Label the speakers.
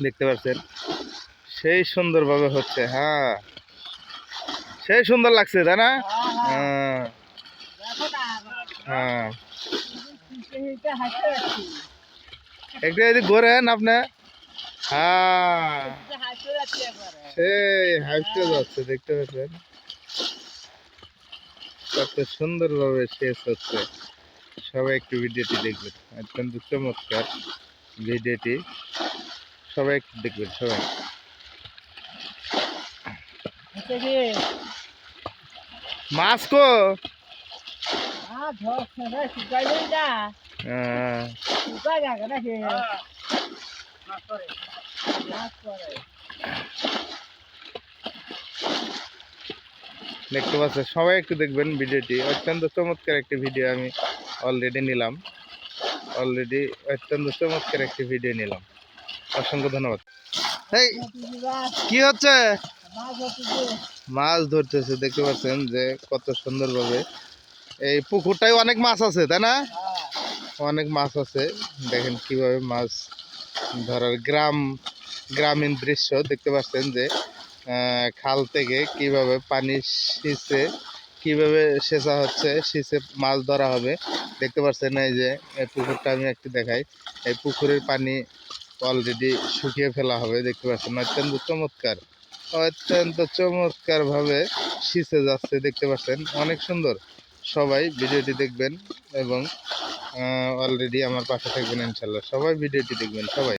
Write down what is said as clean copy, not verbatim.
Speaker 1: দেখতে পাচ্ছেন সেই সুন্দরভাবে হচ্ছে। হ্যাঁ, সেই সুন্দর লাগছে তাই না? হ্যাঁ হ্যাঁ, একটু যদি ঘোরেন আপনি। হ্যাঁ, সেই হাইটে যাচ্ছে দেখতে পাচ্ছেন কত সুন্দরভাবে শেষ হচ্ছে। সবাই একটু ভিডিওটি দেখবেন, অত্যন্ত চমৎকার ভিডিওটি, সবাই একটু দেখবেন সবাই। মাছ কো দেখতে পাচ্ছেন, সবাই একটু দেখবেন ভিডিওটি, অত্যন্ত চমৎকার একটি ভিডিও আমি অলরেডি নিলাম। অত্যন্ত চমৎকার একটি ভিডিও নিলাম। অসংখ্য ধন্যবাদ। এই কি হচ্ছে? মাছ ধরতেছে, দেখতে পাচ্ছেন যে কত সুন্দরভাবে। এই পুকুরটাই অনেক মাছ আছে তাই না? অনেক মাছ আছে, দেখেন কিভাবে মাছ ধরার গ্রামীণ দৃশ্য দেখতে পাচ্ছেন যে খাল থেকে কিভাবে পানি সিঁচে কিভাবে সেচা হচ্ছে, সিঁচে মাছ ধরা হবে দেখতে পাচ্ছেন। এই যে এই পুকুরটা আমি একটু দেখাই, এই পুকুরের পানি অলরেডি শুকিয়ে ফেলা হবে দেখতে পাচ্ছেন। অত্যন্ত চমৎকার ভাবে সিঁচে যাচ্ছে দেখতে পাচ্ছেন, অনেক সুন্দর। সবাই ভিডিওটি দেখবেন এবং অলরেডি আমার পাশে থাকবেন ইনশাল্লাহ। সবাই ভিডিওটি দেখবেন সবাই।